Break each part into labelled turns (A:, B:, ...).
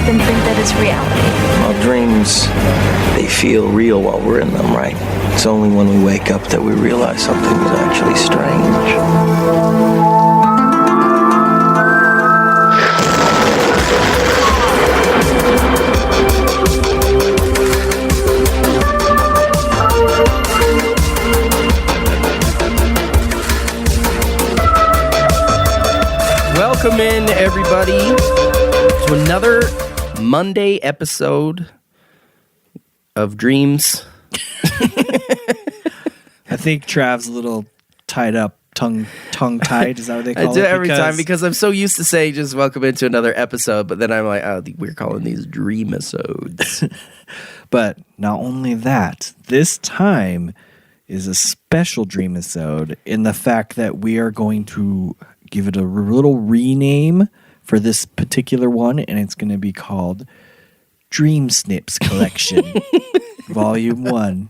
A: then think that it's reality.
B: Well, dreams, they feel real while we're in them, right? It's only when we wake up that we realize something is actually strange.
C: Welcome in, everybody, to another Monday episode of Dreams.
D: I think Trav's a little tied up, tongue-tied. Is that what they call it?
C: I do it every time because I'm so used to saying just welcome into another episode, but then I'm like, oh, we're calling these Dream-isodes.
D: But not only that, this time is a special Dream-isode in the fact that we are going to give it a little rename for this particular one, and it's going to be called Dream Snips Collection, Volume 1.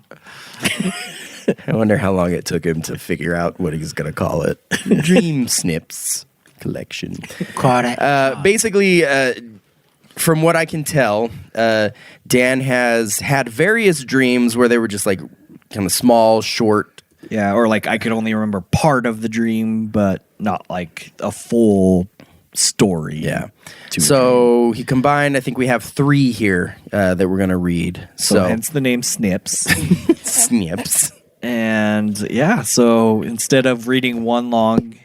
C: I wonder how long it took him to figure out what he's going to call it. Dream Snips Collection. Basically, from what I can tell, Dan has had various dreams where they were just like kind of small, short.
D: Yeah, or like I could only remember part of the dream, but not like a full story.
C: Yeah. So he combined, I think we have 3 here that we're going to read.
D: So hence the name Snips.
C: Snips.
D: And yeah, so instead of reading one long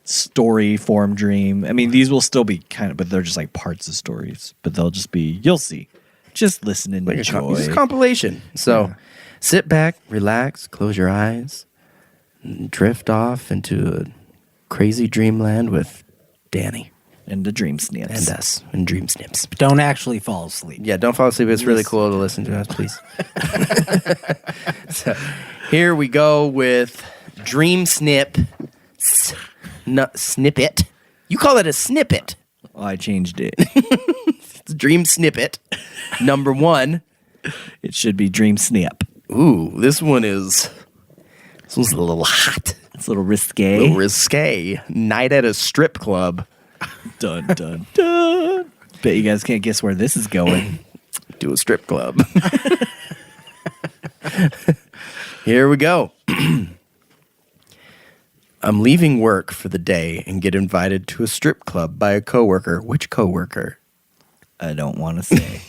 D: story form dream, I mean, these will still be but they're just like parts of stories, but they'll just be, you'll see. Just listen and enjoy.
C: It's a compilation. So sit back, relax, close your eyes, and drift off into a crazy dreamland with Danny.
D: And the Dream Snips.
C: And us, and Dream Snips.
E: Don't actually fall asleep.
C: Yeah, don't fall asleep. It's really cool to listen to us, please. So, here we go with Dream Snip. Snippet. You call it a snippet.
D: Well, I changed it.
C: It's Dream Snippet. Number 1.
D: It should be Dream Snip.
C: Ooh, this one's a little hot.
D: It's a little risque.
C: A little risque. Night at a strip club.
D: Dun, dun, dun. Bet you guys can't guess where this is going.
C: To a strip club. Here we go. I'm leaving work for the day and get invited to a strip club by a coworker. Which coworker?
D: I don't want to say.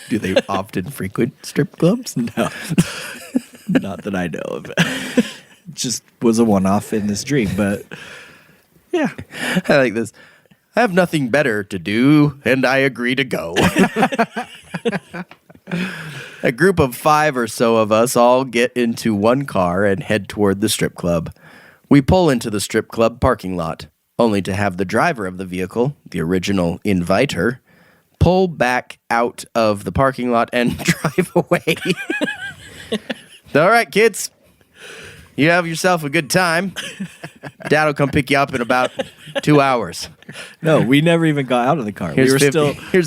C: Do they often frequent strip clubs?
D: No. Not that I know of. Just was a one-off in this dream, but yeah.
C: I like this. I have nothing better to do, and I agree to go. A group of 5 or so of us all get into one car and head toward the strip club. We pull into the strip club parking lot, only to have the driver of the vehicle, the original inviter, pull back out of the parking lot and drive away. All right, kids. You have yourself a good time. Dad will come pick you up in about 2 hours.
D: No, we never even got out of the car.
C: Here's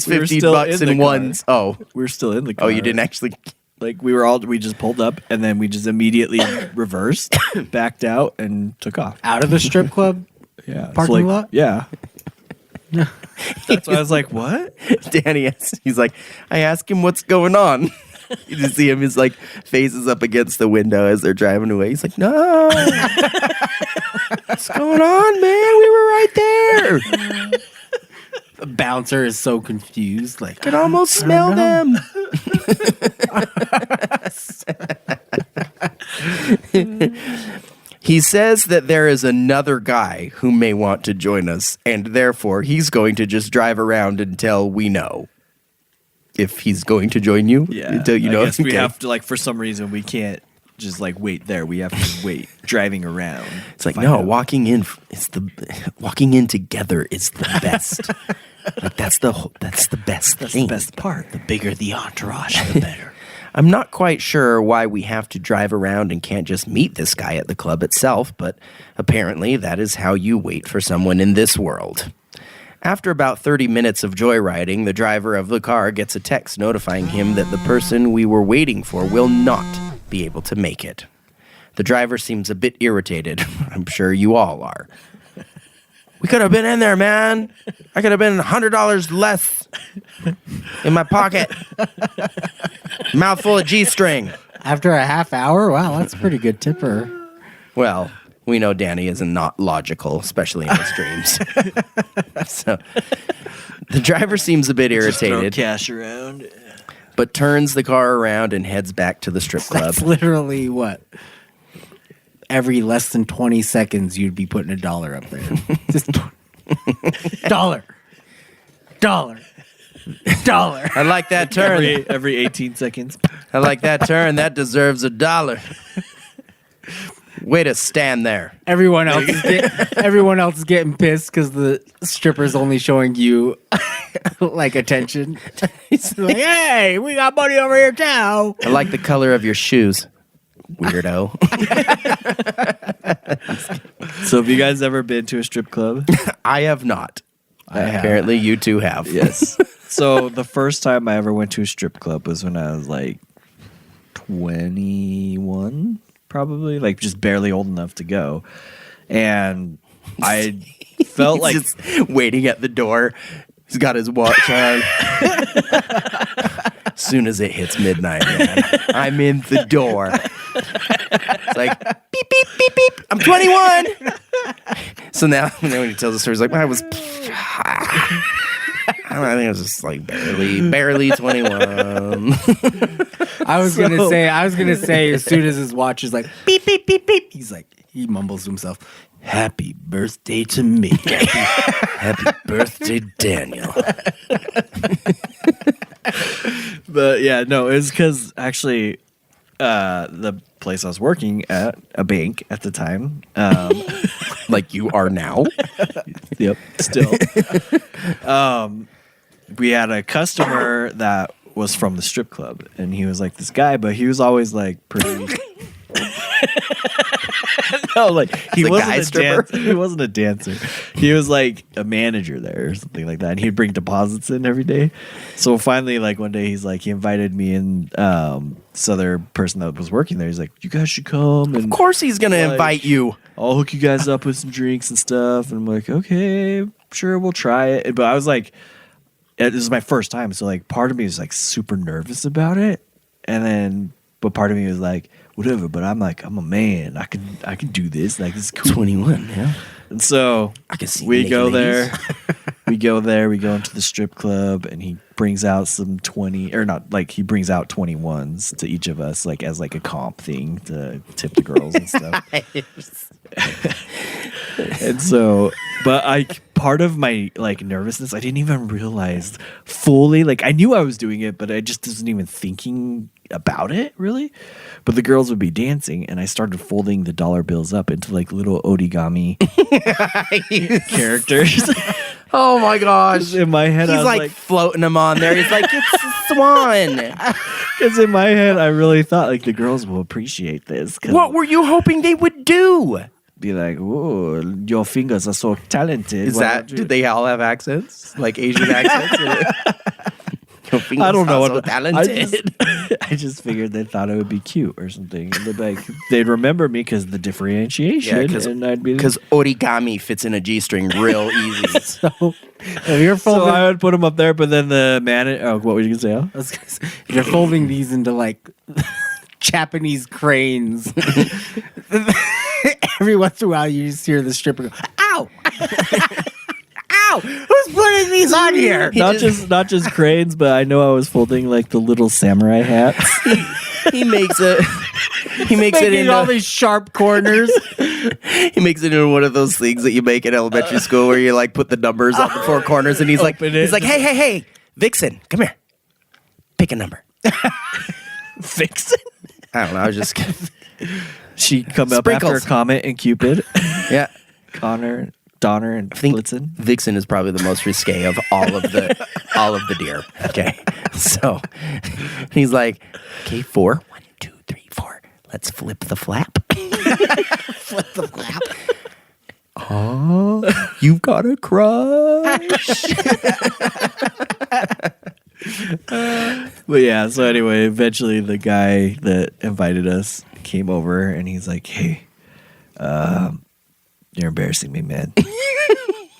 C: 50 bucks in ones. Oh,
D: we were still in the car.
C: Oh, you didn't actually.
D: Like we just pulled up and then we just immediately reversed, backed out, and took off.
E: Out of the strip club?
D: Yeah.
E: Parking lot?
D: Yeah. That's why I was like, what?
C: Danny, he's like, I asked him what's going on. You just see him, his like face is up against the window as they're driving away. He's like, no. What's going on, man? We were right there.
E: The bouncer is so confused. Like,
C: I can almost smell them. He says that there is another guy who may want to join us, and therefore he's going to just drive around until we know if he's going to join you.
D: Yeah.
C: Until you know.
D: I guess we have to, like, for some reason, we can't just like wait there. We have to wait driving around.
C: It's like, no, walking in together is the best. Like that's the best thing.
D: The best part.
E: The bigger the entourage, the better.
C: I'm not quite sure why we have to drive around and can't just meet this guy at the club itself, but apparently that is how you wait for someone in this world. After about 30 minutes of joyriding, the driver of the car gets a text notifying him that the person we were waiting for will not be able to make it. The driver seems a bit irritated. I'm sure you all are. We could have been in there, man. I could have been $100 less in my pocket. Mouthful of G-string.
E: After a half hour? Wow, that's a pretty good tipper.
C: Well, we know Danny is not logical, especially in his dreams. So the driver seems a bit irritated,
D: cash around.
C: but turns the car around and heads back to the strip club.
E: That's literally what? Every less than 20 seconds, you'd be putting $1 up there. Just dollar.
C: I like that turn.
D: Every 18 seconds.
C: I like that turn. That deserves $1. Way to stand there.
E: Everyone else is getting pissed because the stripper's only showing you like attention. He's like, hey, we got money over here too.
C: I like the color of your shoes, weirdo.
D: So have you guys ever been to a strip club?
C: I have not.
D: have.
C: Apparently you two have.
D: Yes. So the first time I ever went to a strip club was when I was like 21, probably, like just barely old enough to go. And I felt like
C: He's just waiting at the door. He's got his watch on. As soon as it hits midnight, man, I'm in the door. It's like, beep, beep, beep, beep. I'm 21. So now when he tells the story, he's like, I was... I think it was just like barely 21.
E: I was gonna say as soon as his watch is like beep beep beep beep, he's like he mumbles to himself, "Happy birthday to me."
C: Happy birthday, Daniel.
D: But yeah, no, it was because actually the place I was working at, a bank at the time.
C: Like you are now?
D: Yep, still. We had a customer that was from the strip club, and he was like this guy, but he was always like pretty. No, like he
C: The
D: wasn't
C: guy
D: a
C: stripper?
D: dancer. He wasn't a dancer. He was like a manager there or something like that. And he'd bring deposits in every day. So finally, like one day, he's like, he invited me and this other person that was working there. He's like, you guys should come. And
C: Of course he's going to invite you.
D: I'll hook you guys up with some drinks and stuff. And I'm like, okay, sure, we'll try it. But I was like, this is my first time, so like part of me was like super nervous about it, and then but part of me was like, whatever. But I'm like, I'm a man. I can do this. Like this is cool.
C: 21, yeah.
D: And so
C: I can see
D: we
C: naked
D: go
C: ladies.
D: there. We go there. We go into the strip club, and he brings out some 20 or not like he brings out 21s to each of us, like as like a comp thing to tip the girls and stuff. And so, but part of my like nervousness, I didn't even realize fully. Like I knew I was doing it, but I just wasn't even thinking about it really. But the girls would be dancing, and I started folding the dollar bills up into like little origami characters.
C: Oh my gosh.
D: In my head, I
C: He's
D: was
C: like floating them on there. He's like, it's a swan.
D: because in my head, I really thought like the girls will appreciate this. 'Cause
C: What were you hoping they would do?
D: be like, "Whoa, your fingers are so talented."
C: Is
D: Why
C: that,
D: don't you-"
C: did they all have accents? Like Asian accents?
D: I don't know.
C: So talented.
D: I just figured they thought it would be cute or something. And they'd remember me because the differentiation.
C: Yeah,
D: and I'd be
C: because origami fits in a G-string real easy.
E: So if you're
D: so
E: folding,
D: I would put them up there, but then the man. Oh, what were you gonna say? Al?
E: I was gonna say, if you're folding these into like Japanese cranes. Every once in a while, you just hear the stripper go, "Ow, ow! Who's putting these on here?"
D: Not just cranes, but I know I was folding like the little samurai hats.
C: He makes it. He makes it
E: Making
C: into
E: all these sharp corners.
C: He makes it into one of those things that you make in elementary school where you like put the numbers on the four corners, and he's like, hey, Vixen, come here, pick a number.
D: Vixen.
C: I don't know. I was just
D: She come up
C: Sprinkles.
D: after Comet and Cupid.
C: yeah.
D: Connor, Donner, and
C: I think
D: Blitzen.
C: Vixen is probably the most risque of all of the deer. Okay, so he's like, okay, 4, 1, 2, 3, 4. Let's flip the flap.
E: Flip the flap.
C: Oh, you've got a crush.
D: But yeah, so anyway, eventually the guy that invited us came over and he's like, "Hey, you're embarrassing me, man.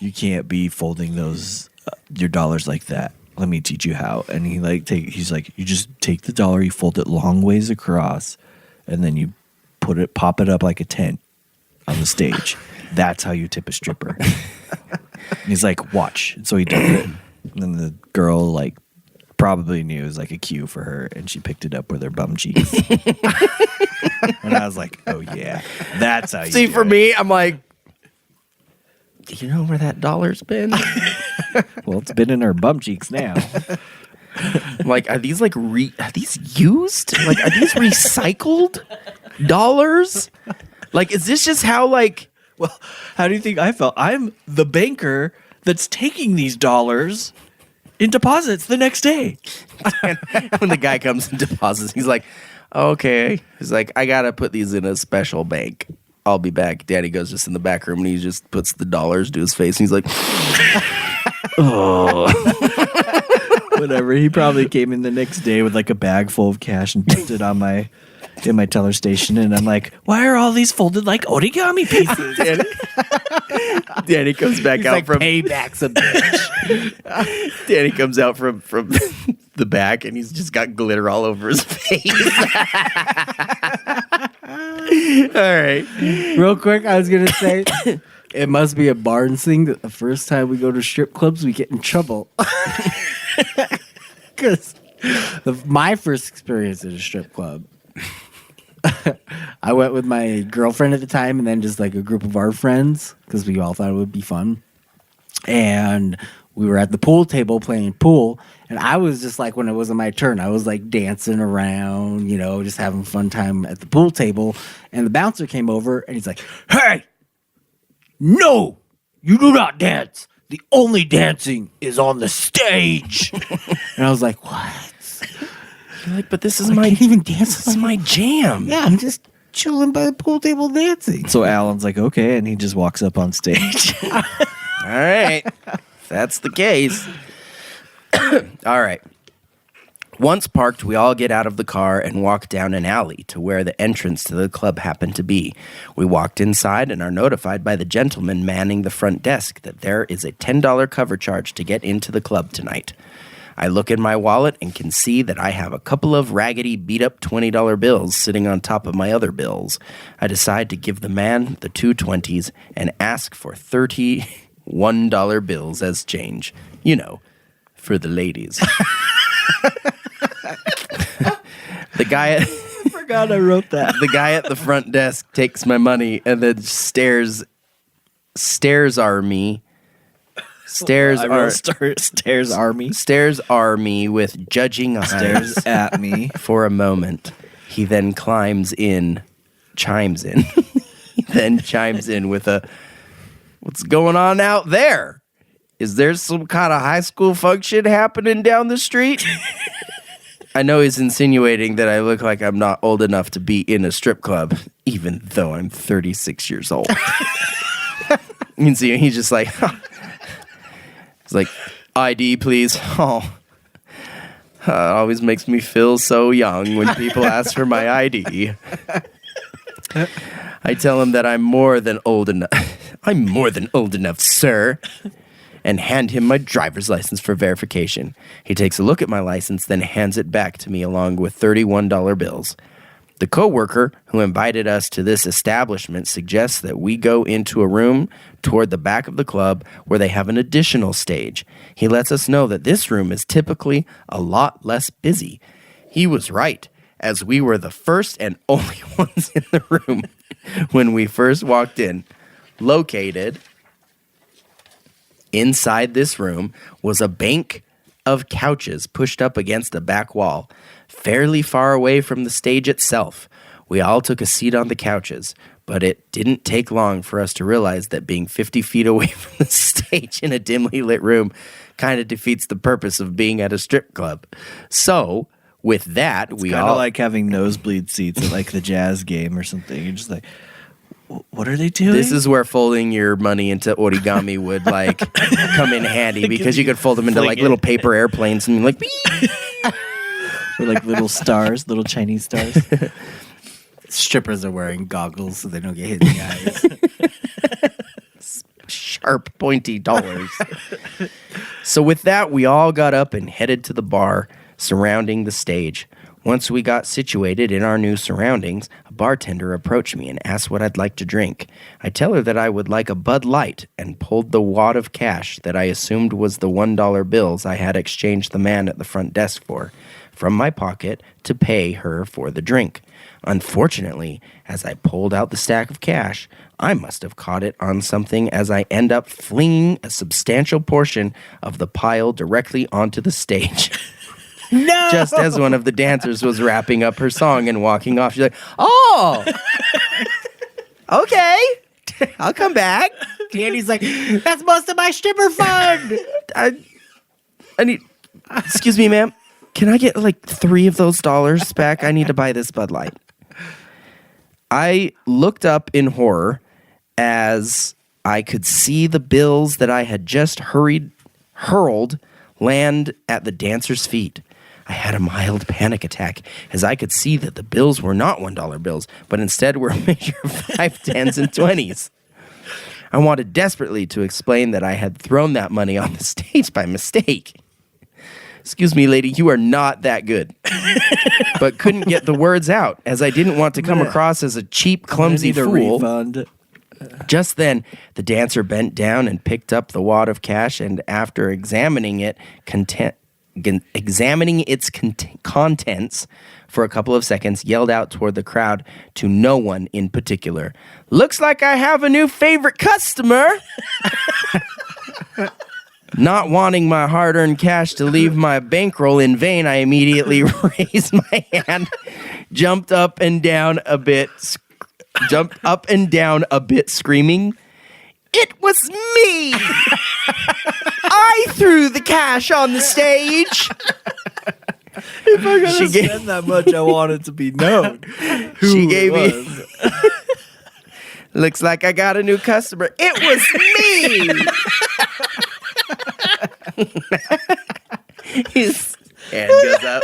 D: you can't be folding those your dollars like that. Let me teach you how. And he's like, you just take the dollar, you fold it long ways across, and then you pop it up like a tent on the stage. That's how you tip a stripper. And he's like, watch. And so he does it. And then the girl like probably knew it was like a cue for her, and she picked it up with her bum cheeks. And I was like, oh yeah, that's how you
C: See,
D: do
C: for
D: it.
C: me, I'm like, do you know where that dollar's been?
D: Well, it's been in her bum cheeks now.
C: I'm like, are these like are these used? Like, are these recycled dollars? Like, is this just how like?
D: Well, how do you think I felt? I'm the banker that's taking these dollars in deposits the next day.
C: When the guy comes and deposits, he's like, okay. He's like, I gotta put these in a special bank. I'll be back. Daddy goes just in the back room and he just puts the dollars to his face and he's like, oh.
D: Whatever. He probably came in the next day with like a bag full of cash and dumped it on in my teller station, and I'm like, why are all these folded like origami pieces?
C: Danny comes back
E: He's
C: out
E: like,
C: from
E: payback's a bitch.
C: Danny comes out from the back and he's just got glitter all over his face. All right.
E: Real quick, I was going to say, it must be a Barnes thing that the first time we go to strip clubs, we get in trouble. Because my first experience at a strip club, I went with my girlfriend at the time and then just like a group of our friends because we all thought it would be fun. And we were at the pool table playing pool. And I was just like, when it wasn't my turn, I was like dancing around, just having a fun time at the pool table. And the bouncer came over and he's like, hey, no, you do not dance. The only dancing is on the stage. And I was like, what?
C: You're like, but this is
E: I
C: my
E: can't even dance.
C: This is my jam.
E: Yeah, I'm just chilling by the pool table dancing.
D: So Alan's like, okay, and he just walks up on stage.
C: All right. If that's the case. All right. Once parked, we all get out of the car and walk down an alley to where the entrance to the club happened to be. We walked inside and are notified by the gentleman manning the front desk that there is a $10 cover charge to get into the club tonight. I look in my wallet and can see that I have a couple of raggedy, beat-up $20 bills sitting on top of my other bills. I decide to give the man the two 20s and ask for $31 bills as change. For the ladies. The guy
D: I forgot I wrote that.
C: The guy at the front desk takes my money and then stares are me. Stares are me with judging eyes.
D: Stares at me.
C: For a moment. He then chimes in. He then chimes in with a, what's going on out there? Is there some kind of high school function happening down the street? I know he's insinuating that I look like I'm not old enough to be in a strip club, even though I'm 36 years old. You can see he's just like, he's like, ID, please. Oh, it always makes me feel so young when people ask for my ID. I tell him that I'm more than old enough. I'm more than old enough, sir. And hand him my driver's license for verification. He takes a look at my license, then hands it back to me along with $31 bills. The coworker who invited us to this establishment suggests that we go into a room toward the back of the club where they have an additional stage. He lets us know that this room is typically a lot less busy. He was right, as we were the first and only ones in the room when we first walked in. Located inside this room was a bank of couches pushed up against a back wall, fairly far away from the stage itself. We all took a seat on the couches, but it didn't take long for us to realize that being 50 feet away from the stage in a dimly lit room kind of defeats the purpose of being at a strip club. So, with that,
D: It's
C: we
D: kind
C: all
D: of like having nosebleed seats at like the jazz game or something. You're just like, what are they doing?
C: This is where folding your money into origami would like come in handy because you could fold them into
D: Fling
C: like
D: it.
C: little paper airplanes and like
D: or like little stars, little Chinese stars.
E: Strippers are wearing goggles so they don't get hit in the eyes.
C: sharp, pointy dollars. So with that, we all got up and headed to the bar surrounding the stage. Once we got situated in our new surroundings, a bartender approached me and asked what I'd like to drink. I tell her that I would like a Bud Light and pulled the wad of cash that I assumed was the $1 bills I had exchanged the man at the front desk for from my pocket to pay her for the drink. Unfortunately, as I pulled out the stack of cash, I must have caught it on something as I end up flinging a substantial portion of the pile directly onto the stage.
E: No!
C: Just as one of the dancers was wrapping up her song and walking off, she's like, "Oh, okay, I'll come back."
E: Danny's like, that's most of my stripper fund.
C: I need, excuse me, ma'am. Can I get like 3 of those dollars back? I need to buy this Bud Light. I looked up in horror as I could see the bills that I had just hurled land at the dancer's feet. I had a mild panic attack as I could see that the bills were not $1 bills, but instead were a mixture of 5, 10s, and 20s. I wanted desperately to explain that I had thrown that money on the stage by mistake. "Excuse me, lady, you are not that good." But couldn't get the words out as I didn't want to come across as a cheap, clumsy fool.
D: Refund.
C: Just then, the dancer bent down and picked up the wad of cash, and after examining its contents for a couple of seconds, yelled out toward the crowd to no one in particular, "Looks like I have a new favorite customer." Not wanting my hard-earned cash to leave my bankroll in vain, I immediately raised my hand, jumped up and down a bit, screaming, "It was me! I threw the cash on the stage!"
D: If I'm gonna spend that much, I want it to be known.
C: She gave me. "Looks like I got a new customer. It was me!" His hand goes up.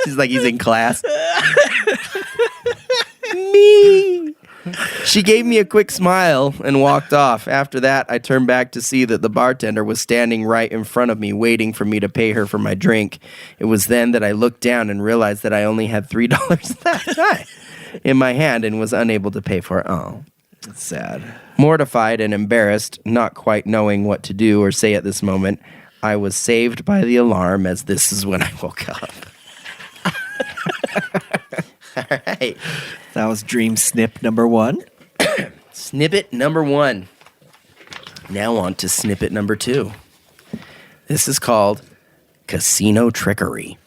C: She's like he's in class. Me. She gave me a quick smile and walked off. After that, I turned back to see that the bartender was standing right in front of me, waiting for me to pay her for my drink. It was then that I looked down and realized that I only had $3 left in my hand and was unable to pay for it. Oh,
D: It's sad.
C: mortified and embarrassed, not quite knowing what to do or say at this moment, I was saved by the alarm, as this is when I woke up. All right.
D: That was Dream Snip number 1.
C: Snippet number 1. Now on to snippet number 2. This is called Casino Trickery.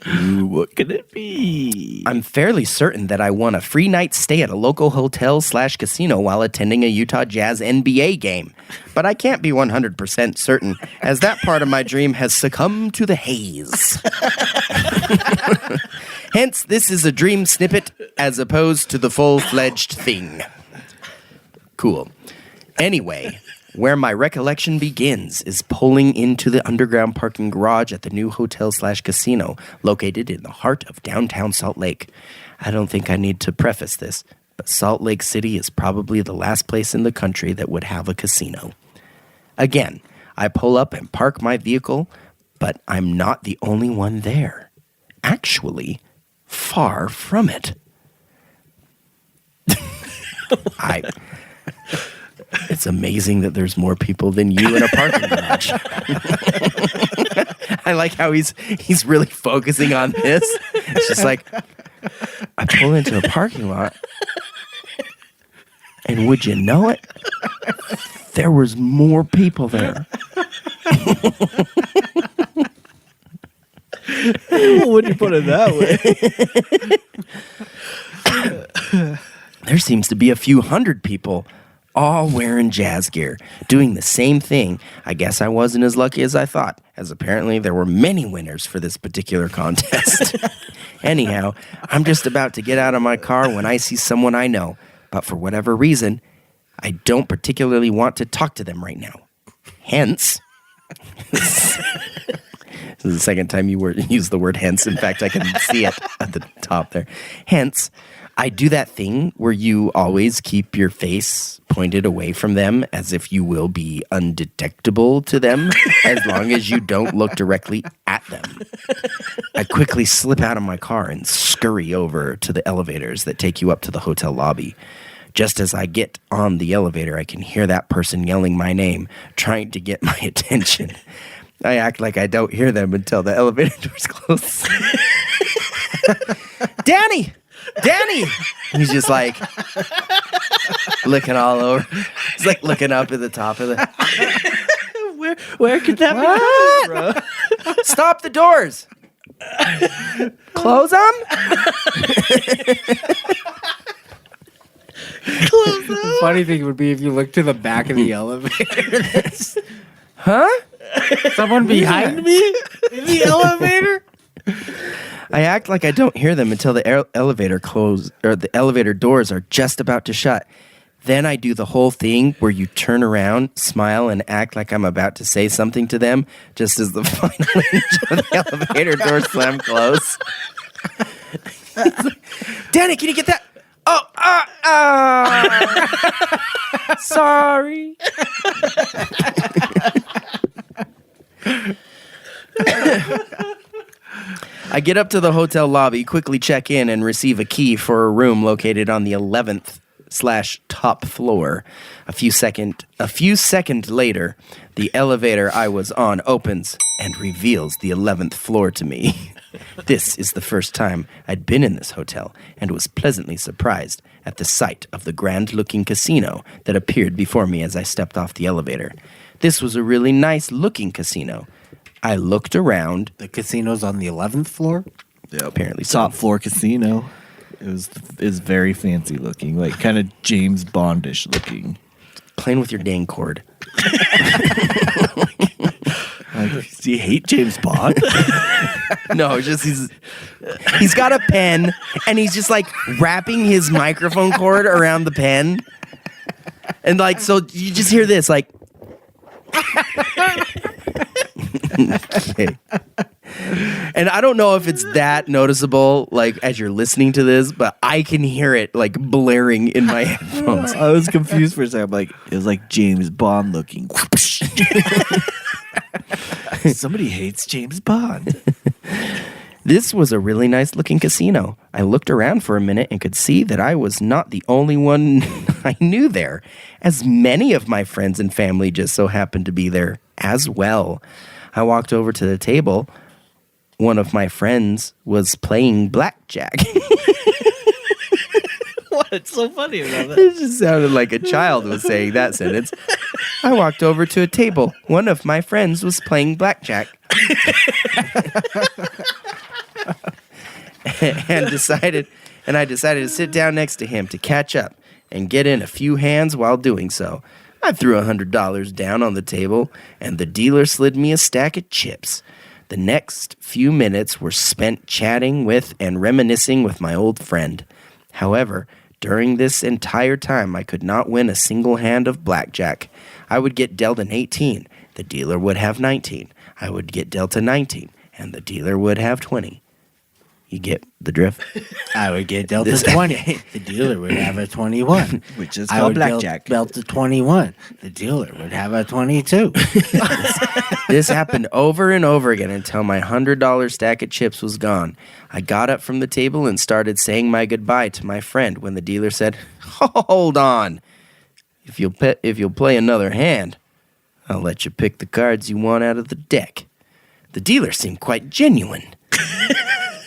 D: Ooh, what could it be?
C: I'm fairly certain that I won a free night stay at a local hotel/casino while attending a Utah Jazz NBA game. But I can't be 100% certain, as that part of my dream has succumbed to the haze. Hence, this is a dream snippet as opposed to the full-fledged thing. Cool. Anyway, where my recollection begins is pulling into the underground parking garage at the new hotel/casino located in the heart of downtown Salt Lake. I don't think I need to preface this, but Salt Lake City is probably the last place in the country that would have a casino. Again, I pull up and park my vehicle, but I'm not the only one there. Actually, far from it. It's amazing that there's more people than you in a parking garage. I like how he's really focusing on this. It's just like, I pull into a parking lot, and would you know it, there was more people there.
D: When you put it that way.
C: There seems to be a few hundred people all wearing jazz gear, doing the same thing. I guess I wasn't as lucky as I thought, as apparently there were many winners for this particular contest. Anyhow, I'm just about to get out of my car when I see someone I know, but for whatever reason, I don't particularly want to talk to them right now. Hence, this is the second time you used the word hence. In fact, I can see it at the top there. Hence, I do that thing where you always keep your face pointed away from them as if you will be undetectable to them as long as you don't look directly at them. I quickly slip out of my car and scurry over to the elevators that take you up to the hotel lobby. Just as I get on the elevator, I can hear that person yelling my name, trying to get my attention. I act like I don't hear them until the elevator doors close. Danny! Danny! He's just like looking all over. He's like looking up at the top of the...
D: Where could that be coming from?
C: Stop the doors! Close them?
E: The funny thing would be if you look to the back of the elevator.
C: Huh?
E: Someone behind me in the elevator?
C: I act like I don't hear them until the elevator close or the elevator doors are just about to shut. Then I do the whole thing where you turn around, smile, and act like I'm about to say something to them just as the final inch of the elevator door slam close. Danny, can you get that? Oh, sorry. I get up to the hotel lobby, quickly check in, and receive a key for a room located on the 11th/top floor. A few seconds later, the elevator I was on opens and reveals the 11th floor to me. This is the first time I'd been in this hotel and was pleasantly surprised at the sight of the grand-looking casino that appeared before me as I stepped off the elevator. This was a really nice-looking casino. I looked around.
E: The casino's on the 11th floor?
C: Yeah, apparently so.
D: Top floor casino. Is very fancy looking, like kind of James Bondish looking.
C: Playing with your dang cord.
D: Like, do you hate James Bond?
C: No, it's just he's got a pen and he's just like wrapping his microphone cord around the pen. And like, so you just hear this like okay. And I don't know if it's that noticeable, like as you're listening to this, but I can hear it like blaring in my headphones.
D: I was confused for a second. I'm like, it was like James Bond looking. Somebody hates James Bond.
C: This was a really nice looking casino. I looked around for a minute and could see that I was not the only one I knew there, as many of my friends and family just so happened to be there as well. I walked over to the table. One of my friends was playing blackjack.
D: What's so funny about that?
C: It just sounded like a child was saying that sentence. I walked over to a table. One of my friends was playing blackjack. I decided to sit down next to him to catch up and get in a few hands while doing so. I threw $100 down on the table, and the dealer slid me a stack of chips. The next few minutes were spent chatting with and reminiscing with my old friend. However, during this entire time, I could not win a single hand of blackjack. I would get dealt an 18. The dealer would have 19. I would get dealt a 19, and the dealer would have 20. You get the drift?
E: I would get dealt a 20. The dealer would have a 21.
D: Which is
E: I
D: called
E: would
D: blackjack.
E: Dealt a 21. The dealer would have a 22.
C: This happened over and over again until my $100 stack of chips was gone. I got up from the table and started saying my goodbye to my friend when the dealer said, "Hold on. If you'll play another hand, I'll let you pick the cards you want out of the deck." The dealer seemed quite genuine.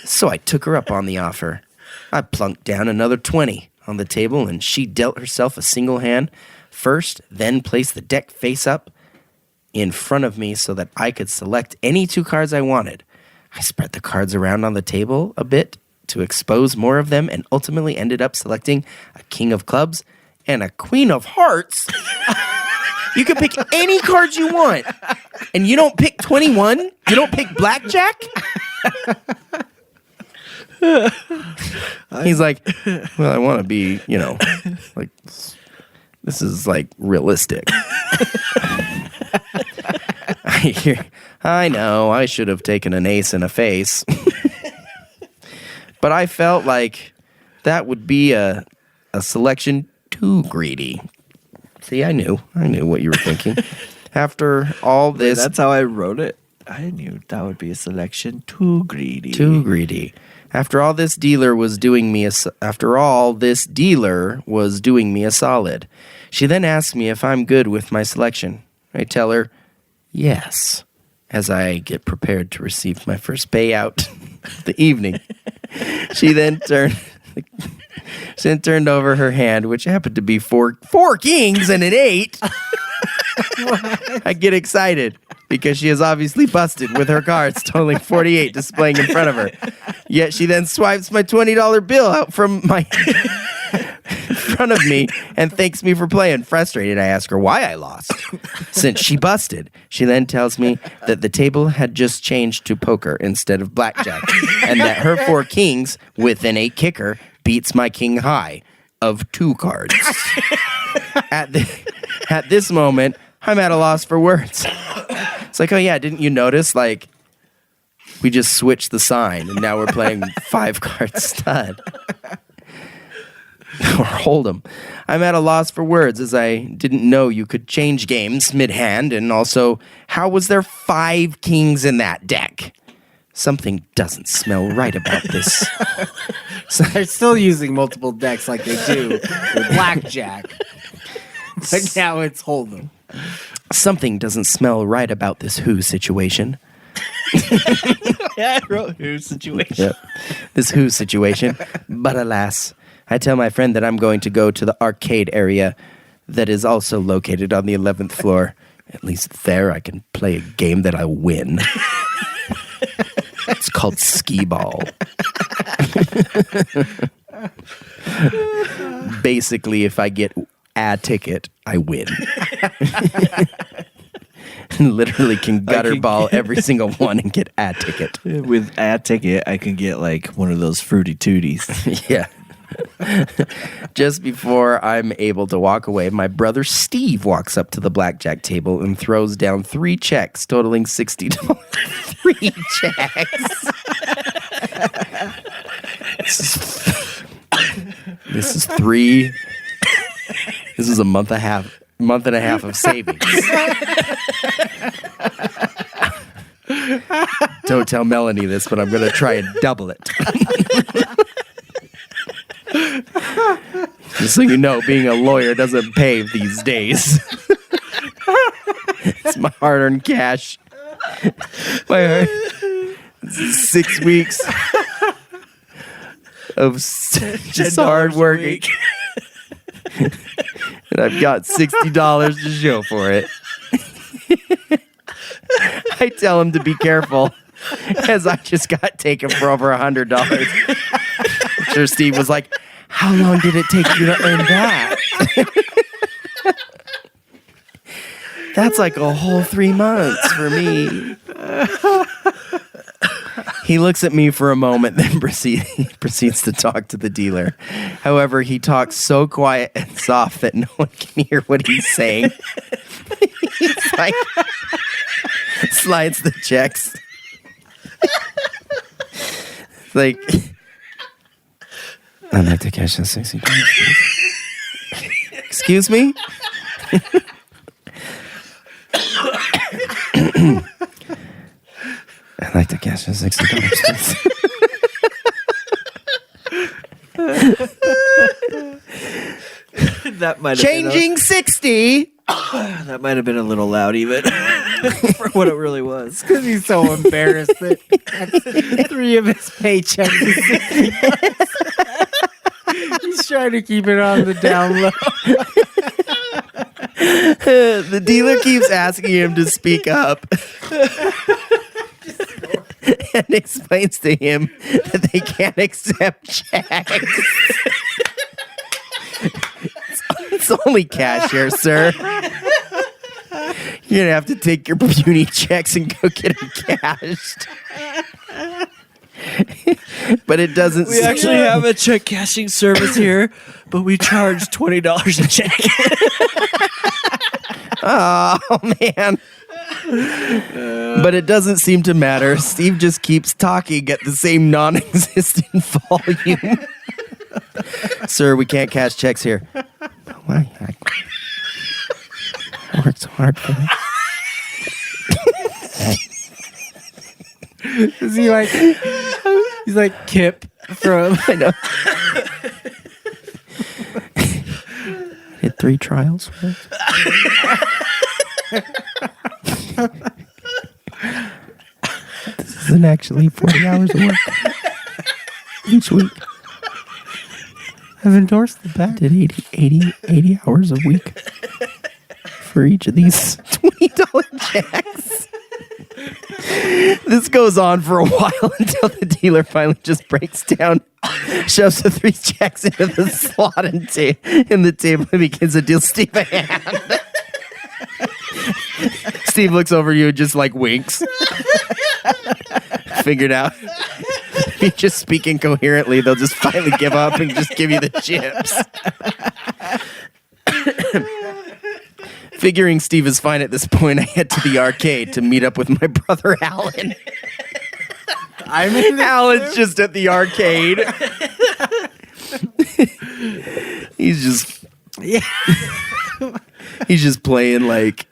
C: So I took her up on the offer. I plunked down another 20 on the table, and she dealt herself a single hand first, then placed the deck face up in front of me so that I could select any two cards I wanted. I spread the cards around on the table a bit to expose more of them and ultimately ended up selecting a king of clubs and a queen of hearts. You can pick any cards you want, and you don't pick 21? You don't pick blackjack? He's like, well, I want to be, like, this is like realistic. I know, I should have taken an ace and a face. But I felt like That would be a selection too greedy. See, I knew what you were thinking. After all this...
D: That's how I wrote it. I knew that would be a selection too greedy.
C: Too greedy. After all, this dealer was doing me a solid. She then asked me if I'm good with my selection. I tell her, yes, as I get prepared to receive my first payout of the evening. She then turned over her hand, which happened to be four kings and an 8. I get excited because she is obviously busted with her cards totaling 48 displaying in front of her. Yet she then swipes my $20 bill out from my front of me and thanks me for playing. Frustrated, I ask her why I lost. Since she busted, she then tells me that the table had just changed to poker instead of blackjack and that her 4 kings with an 8 kicker beats my king high of 2 cards. At this moment, I'm at a loss for words. It's like, oh yeah, didn't you notice? Like, we just switched the sign and now we're playing 5 card stud. Or hold'em. I'm at a loss for words as I didn't know you could change games mid-hand, and also, how was there 5 kings in that deck? Something doesn't smell right about this.
E: They're still using multiple decks like they do with blackjack. But now it's hold'em.
C: Something doesn't smell right about this Who situation.
D: Yeah, I wrote Who situation.
C: Yep. This Who situation. But alas, I tell my friend that I'm going to go to the arcade area that is also located on the 11th floor. At least there I can play a game that I win. It's called skee ball. Basically, if I get a ticket, I win. Literally can gutter ball every single one and get a ticket.
D: With a ticket, I can get like one of those fruity tooties.
C: Yeah. Just before I'm able to walk away, my brother Steve walks up to the blackjack table and throws down 3 checks totaling $60. 3 checks. This is 3. This is a month and a half of savings. Don't tell Melanie this, but I'm going to try and double it. Just so you know, being a lawyer doesn't pay these days. It's my hard-earned cash. My 6 weeks of just hard working. And I've got $60 to show for it. I tell him to be careful, as I just got taken for over $100. I'm sure Steve was like, how long did it take you to earn that? That's like a whole 3 months for me. He looks at me for a moment, then proceeds to talk to the dealer. However, he talks so quiet and soft that no one can hear what he's saying. He's like, slides the checks. Like, I'd like to cash in $60. Excuse me? I'd like to cash in $60, please.
D: That might have
C: Changing 60.
D: That might have been a little loud, even for what it really was.
E: Because he's so embarrassed that 3 of his paychecks is $60. He's trying to keep it on the down low.
C: The dealer keeps asking him to speak up. And explains to him that they can't accept checks. It's only cash here, sir. You're gonna have to take your puny checks and go get them cashed. But it doesn't.
D: We actually have a check cashing service here, but we charge $20 a check.
C: Oh man. But it doesn't seem to matter. Steve just keeps talking at the same non-existent volume. Sir, we can't cash checks here. Why? I worked so hard for that.
E: Is he like? He's like Kip from.
C: I know. Hit 3 trials for it. This isn't actually 40 hours of work each week.
E: I've endorsed the back.
C: Did 80 hours a week for each of these $20 checks. This goes on for a while until the dealer finally just breaks down, shoves the 3 checks into the slot in the table and begins to deal Steve a hand. Steve looks over you and just like winks. Figured out. If you just speak incoherently, they'll just finally give up and just give you the chips. Figuring Steve is fine at this point, I head to the arcade to meet up with my brother Alan.
E: I'm in the
C: Alan's just at the arcade. He's just he's just playing like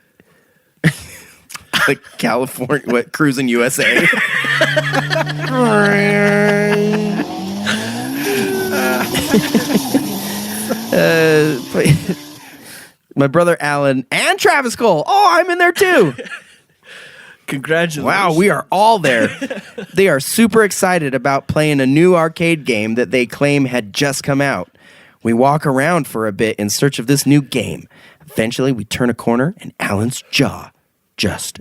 C: California, Cruising USA. My brother Alan and Travis Cole. Oh, I'm in there too.
D: Congratulations.
C: Wow, we are all there. They are super excited about playing a new arcade game that they claim had just come out. We walk around for a bit in search of this new game. Eventually, we turn a corner and Alan's jaw just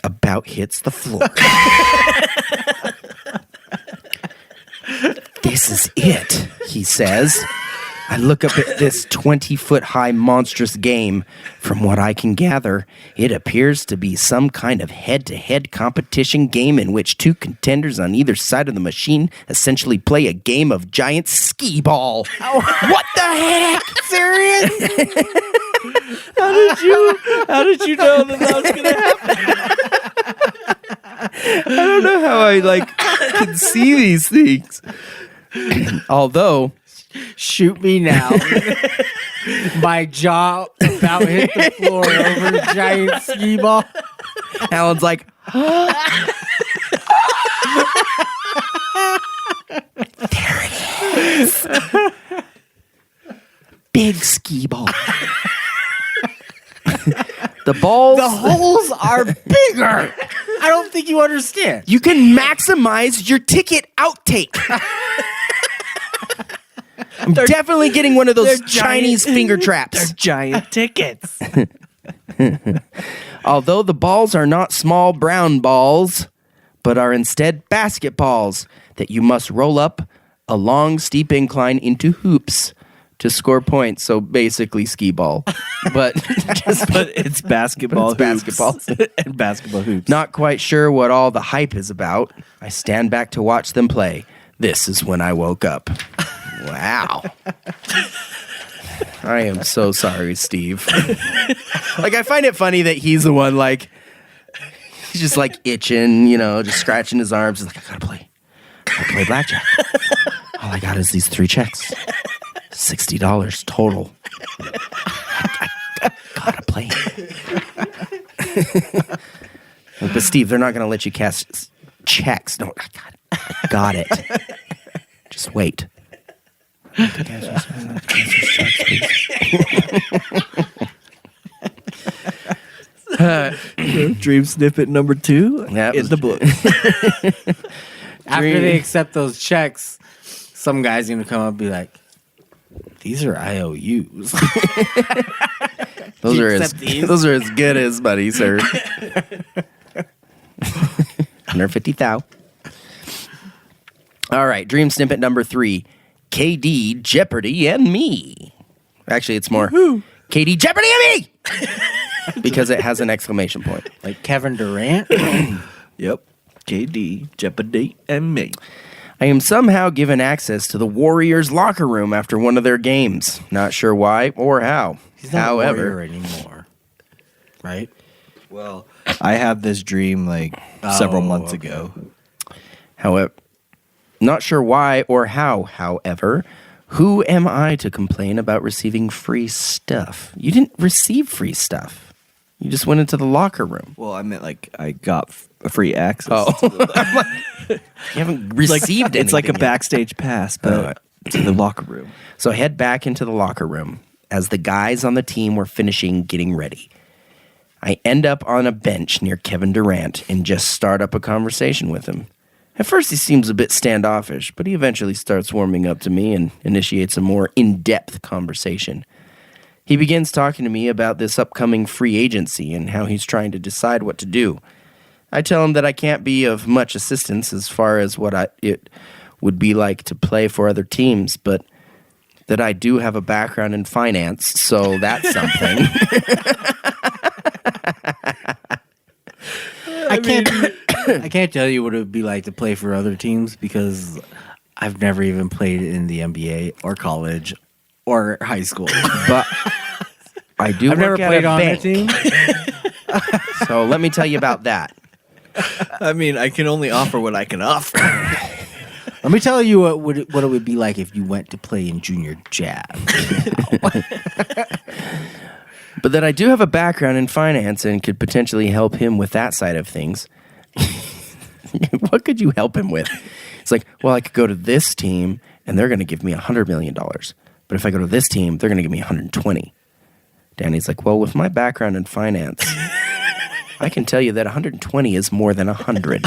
C: about hits the floor. This is it, he says. I look up at this 20-foot-high monstrous game. From what I can gather, it appears to be some kind of head-to-head competition game in which 2 contenders on either side of the machine essentially play a game of giant skee ball. What the heck? Serious?
D: How did you know that was going to happen?
C: I don't know how I can see these things. Although,
E: shoot me now. My jaw about hit the floor over a giant skee ball.
C: Alan's like, there it is. Big skee ball. The balls.
E: The holes are bigger. I don't think you understand.
C: You can maximize your ticket outtake. I'm definitely getting one of those Chinese finger traps.
D: They're giant tickets.
C: Although the balls are not small brown balls, but are instead basketballs that you must roll up a long, steep incline into hoops to score points. So basically skee ball. But
D: it's basketball
C: It's basketball.
D: and basketball hoops.
C: Not quite sure what all the hype is about. I stand back to watch them play. This is when I woke up. Wow. I am so sorry, Steve. I find it funny that he's the one, he's just itching, just scratching his arms. He's like, I gotta play blackjack. All I got is these 3 checks. $60 total. I gotta play. But Steve, they're not gonna let you cash checks. No, I got it. Just wait.
D: Dream snippet number 2
C: That
D: in
C: was-
D: the book.
E: After they accept those checks, some guy's going to come up and be like, these are IOUs.
C: Those
E: You
C: are
E: accept these?
C: those are as good as money, sir. 150,000. All right, dream snippet number 3. KD, Jeopardy, and me. Actually, it's more KD, Jeopardy, and me! Because it has an exclamation point.
E: Like Kevin Durant?
D: Yep. KD, Jeopardy, and me.
C: I am somehow given access to the Warriors' locker room after one of their games. Not sure why or how.
E: He's not
C: However,
E: a warrior anymore. Right?
D: I had this dream several months ago.
C: However, Not sure why or how, however. Who am I to complain about receiving free stuff? You didn't receive free stuff. You just went into the locker room.
D: Well, I meant like I got free access.
C: Oh.
D: To the,
C: You haven't received anything.
D: it's like a
C: yet.
D: backstage pass, but to the locker room.
C: So I head back into the locker room as the guys on the team were finishing getting ready. I end up on a bench near Kevin Durant and just start up a conversation with him. At first he seems a bit standoffish, but he eventually starts warming up to me and initiates a more in-depth conversation. He begins talking to me about this upcoming free agency and how he's trying to decide what to do. I tell him that I can't be of much assistance as far as what it would be like to play for other teams, but that I do have a background in finance, so that's something.
E: I can't tell you what it would be like to play for other teams because I've never even played in the NBA or college or high school.
C: But I do
E: I've never
C: work at
E: played
C: a
E: on a
C: bank.
E: team.
C: So let me tell you about that.
D: I mean, I can only offer what I can offer.
E: Let me tell you what it would be like if you went to play in junior jazz.
C: But that I do have a background in finance and could potentially help him with that side of things. What could you help him with? It's like, well, I could go to this team and they're going to give me $100 million. But if I go to this team, they're going to give me 120. Danny's like, well, with my background in finance, I can tell you that 120 is more than 100.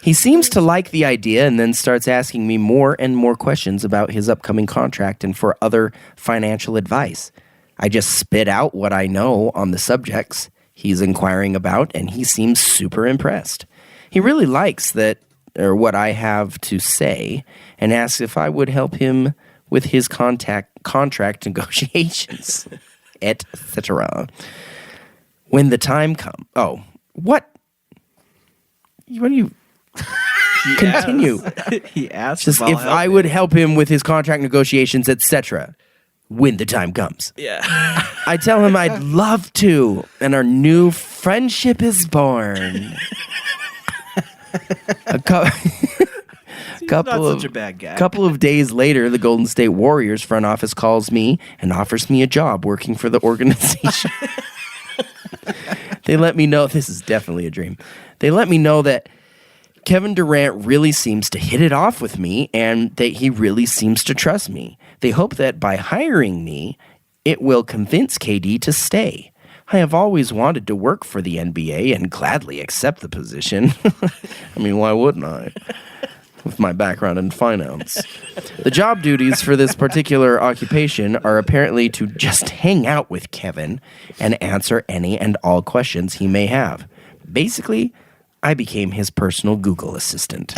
C: He seems to like the idea and then starts asking me more and more questions about his upcoming contract and for other financial advice. I just spit out what I know on the subjects he's inquiring about, and he seems super impressed. He really likes what I have to say and asks if I would help him with his contract negotiations, etc. When the time comes... Oh, what? What do you... Continue.
D: He asked
C: Just if I would help him with his contract negotiations, etc. When the time comes.
D: Yeah.
C: I tell him I'd love to, and our new friendship is born.
D: not such a bad guy.
C: Couple of days later, the Golden State Warriors front office calls me and offers me a job working for the organization. They let me know, this is definitely a dream. They let me know that Kevin Durant really seems to hit it off with me and that he really seems to trust me. They hope that by hiring me, it will convince KD to stay. I have always wanted to work for the NBA and gladly accept the position. I mean, why wouldn't I? With my background in finance. The job duties for this particular occupation are apparently to just hang out with Kevin and answer any and all questions he may have. Basically, I became his personal Google assistant.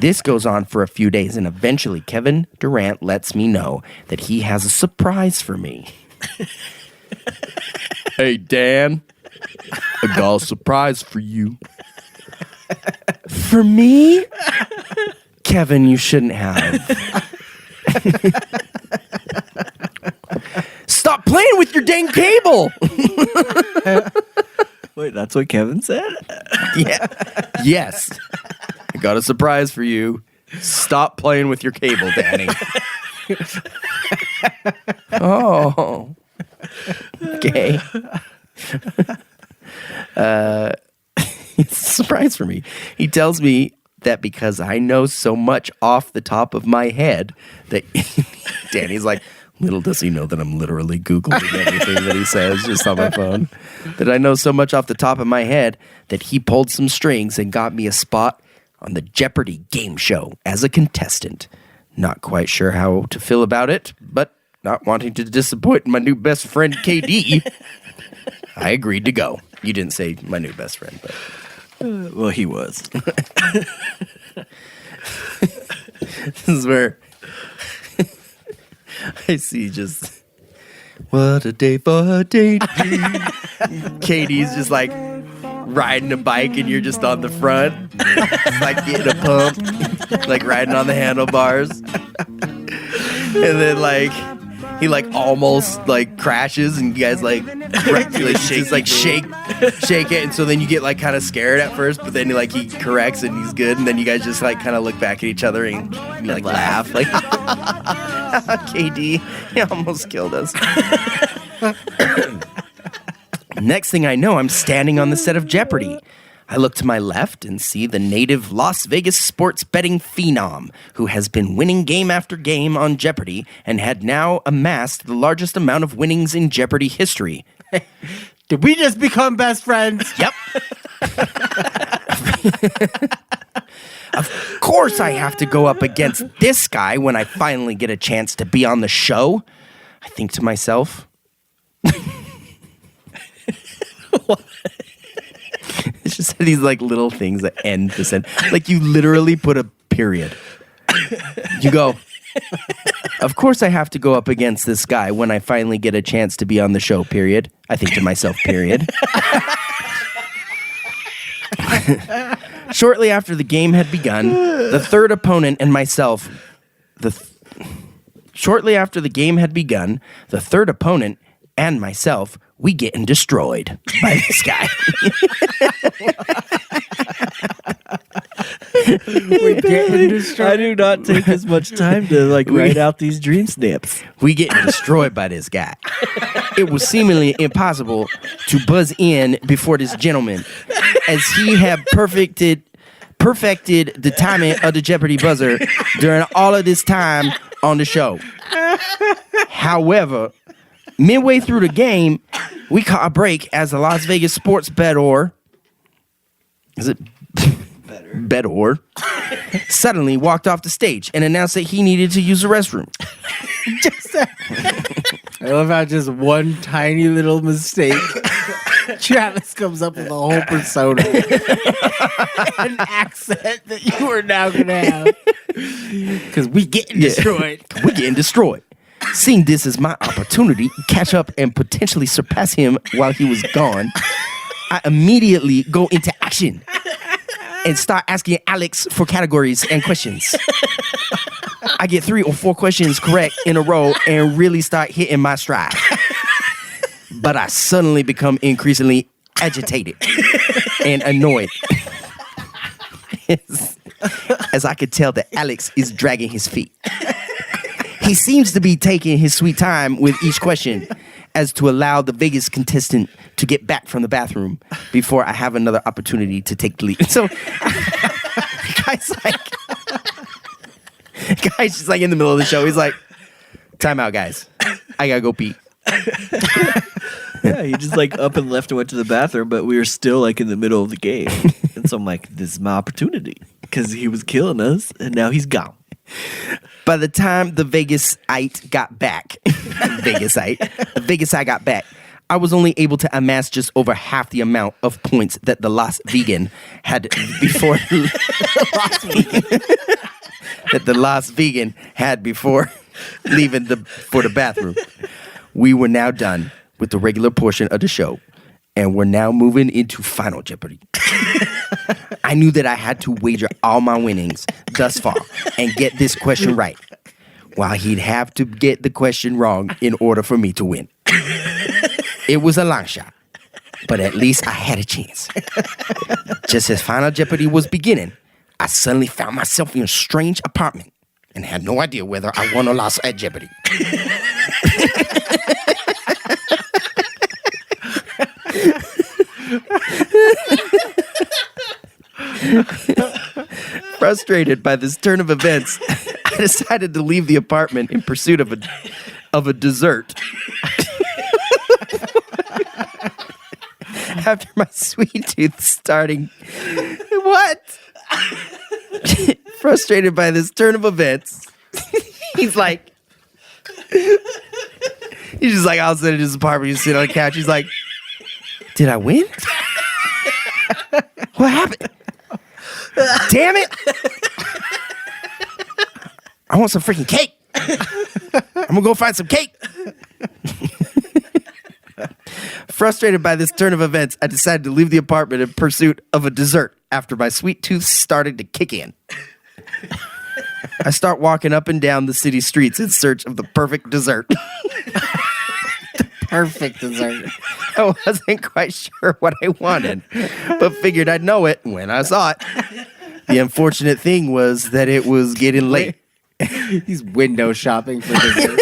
C: This goes on for a few days, and eventually Kevin Durant lets me know that he has a surprise for me. Hey, Dan, I got a surprise for you. For me? Kevin, you shouldn't have. Stop playing with your dang cable!
D: Wait, that's what Kevin said?
C: Yeah. Yes. I got a surprise for you. Stop playing with your cable, Danny. Oh. Okay. It's a surprise for me. He tells me that because I know so much off the top of my head that Danny's like, little does he know that I'm literally Googling everything that he says just on my phone. That I know so much off the top of my head that he pulled some strings and got me a spot on the Jeopardy game show as a contestant. Not quite sure how to feel about it, but not wanting to disappoint my new best friend, KD, I agreed to go. You didn't say my new best friend, but...
D: Well, he was.
C: This is where I see just... What a day for a day. Katie's just like riding a bike and you're just on the front. Like getting a pump. Like riding on the handlebars. And then like he like almost like crashes, and you guys like shake it, and so then you get like kind of scared at first, but then like he corrects and he's good, and then you guys just like kind of look back at each other and you, like laugh like KD, he almost killed us. Next thing I know, I'm standing on the set of Jeopardy! I look to my left and see the native Las Vegas sports betting phenom who has been winning game after game on Jeopardy! And had now amassed the largest amount of winnings in Jeopardy! History.
E: Did we just become best friends?
C: Yep. Of course I have to go up against this guy when I finally get a chance to be on the show. I think to myself. It's just these like little things that end the sentence. Like you literally put a period. You go, of course I have to go up against this guy when I finally get a chance to be on the show, period. I think to myself, period. Shortly after the game had begun, the third opponent and myself, we getting destroyed by this guy.
E: We're getting destroyed.
D: I do not take as much time to like write out these dream snips.
C: We getting destroyed by this guy. It was seemingly impossible to buzz in before this gentleman, as he had perfected the timing of the Jeopardy buzzer during all of this time on the show. However, midway through the game, we caught a break as the Las Vegas sports bettor, suddenly walked off the stage and announced that he needed to use the restroom.
E: I love how just one tiny little mistake, Travis comes up with a whole persona, an accent that you are now going to have. Because we getting destroyed.
C: We getting destroyed. Seeing this as my opportunity to catch up and potentially surpass him while he was gone, I immediately go into action and start asking Alex for categories and questions. I get 3 or 4 questions correct in a row and really start hitting my stride. But I suddenly become increasingly agitated and annoyed. As I could tell that Alex is dragging his feet. He seems to be taking his sweet time with each question as to allow the Vegas contestant to get back from the bathroom before I have another opportunity to take the lead. So, guy's just like in the middle of the show. He's like, time out, guys. I gotta go pee.
D: Yeah, he just like up and left and went to the bathroom, but we were still like in the middle of the game. And so I'm like, this is my opportunity because he was killing us and now he's gone.
C: By the time the Vegasite got back, I was only able to amass just over half the amount of points that the Las Vegan had before leaving for the bathroom. We were now done with the regular portion of the show, and we're now moving into Final Jeopardy. I knew that I had to wager all my winnings thus far and get this question right, while he'd have to get the question wrong in order for me to win. It was a long shot, but at least I had a chance. Just as Final Jeopardy was beginning, I suddenly found myself in a strange apartment and had no idea whether I won or lost at Jeopardy. Frustrated by this turn of events, I decided to leave the apartment in pursuit of a dessert. After my sweet tooth starting... What? Frustrated by this turn of events, he's like... He's just like outside of his apartment. He's sitting on the couch. He's like, did I win? What happened? Damn it! I want some freaking cake. I'm gonna go find some cake. Frustrated by this turn of events, I decided to leave the apartment in pursuit of a dessert after my sweet tooth started to kick in. I start walking up and down the city streets in search of the perfect dessert.
E: perfect dessert.
C: I wasn't quite sure what I wanted, but figured I'd know it when I saw it. The unfortunate thing was that it was getting late.
E: He's window shopping for dessert.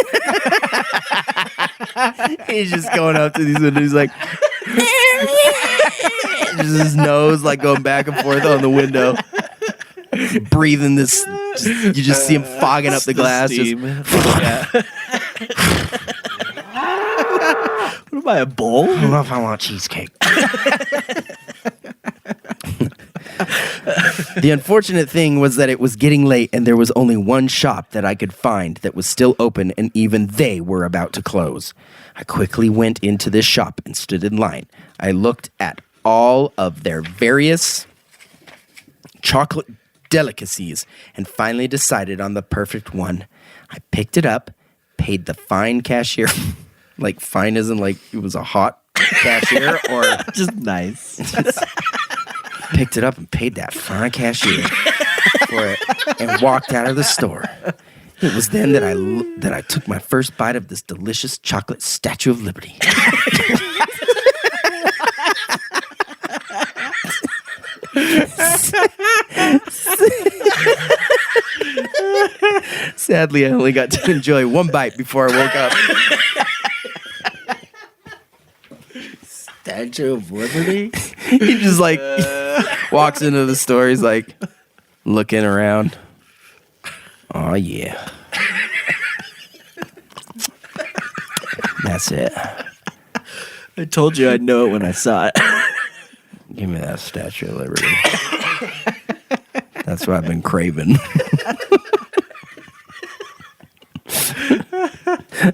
C: He's just going up to these windows like just his nose like going back and forth on the window. Breathing this, you just see him fogging up the glass.
D: steam.
C: Yeah.
D: What am I, a bowl?
C: I don't know if I want cheesecake. The unfortunate thing was that it was getting late and there was only one shop that I could find that was still open, and even they were about to close. I quickly went into this shop and stood in line. I looked at all of their various chocolate delicacies and finally decided on the perfect one. I picked it up, paid the fine cashier, like fine as in like it was a hot cashier or
D: Just nice.
C: picked it up and paid that fine cashier for it and walked out of the store. It was then that I took my first bite of this delicious chocolate Statue of Liberty. Sadly, I only got to enjoy one bite before I woke up.
E: Statue of Liberty?
C: He just like walks into the store. He's like looking around. Oh yeah, that's it.
D: I told you I'd know it when I saw it.
C: Give me that Statue of Liberty. That's what I've been craving.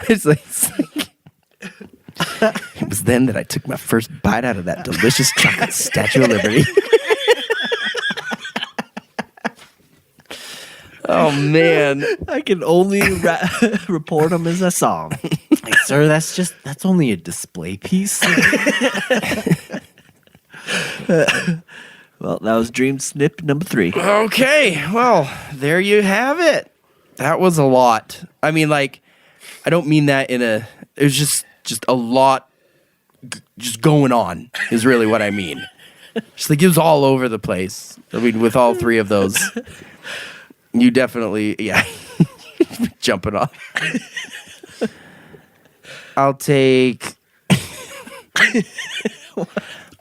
C: It's like it was then that I took my first bite out of that delicious chocolate Statue of Liberty. Oh man.
D: I can only report them as a song.
E: Like, sir, that's only a display piece.
D: Well, that was Dream Snip number 3.
C: Okay, well, there you have it. That was a lot. I mean, like, I don't mean that in a. It was just a lot, just going on is really what I mean. Just like it was all over the place. I mean, with all three of those, you definitely, yeah, jumping off. I'll take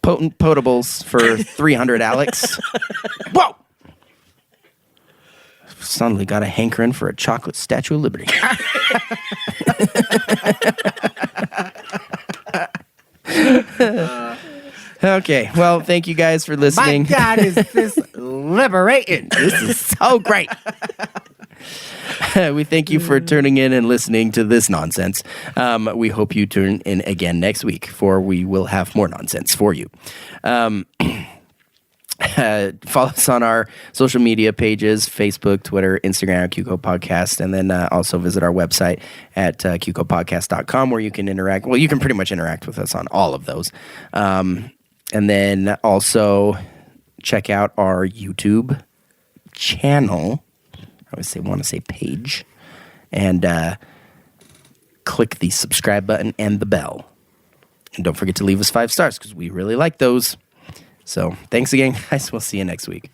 C: potent potables for 300, Alex. Whoa! Suddenly got a hankering for a chocolate Statue of Liberty. Okay, well, thank you guys for listening.
E: My God, is this liberating?
C: This is so great. We thank you for tuning in and listening to this nonsense. We hope you tune in again next week, for we will have more nonsense for you. Follow us on our social media pages, Facebook, Twitter, Instagram, QCO Podcast, and then also visit our website at QCOpodcast.com, where you can interact. Well, you can pretty much interact with us on all of those. And then also check out our YouTube channel. I want to say page. And click the subscribe button and the bell. And don't forget to leave us 5 stars, because we really like those. So thanks again, guys. We'll see you next week.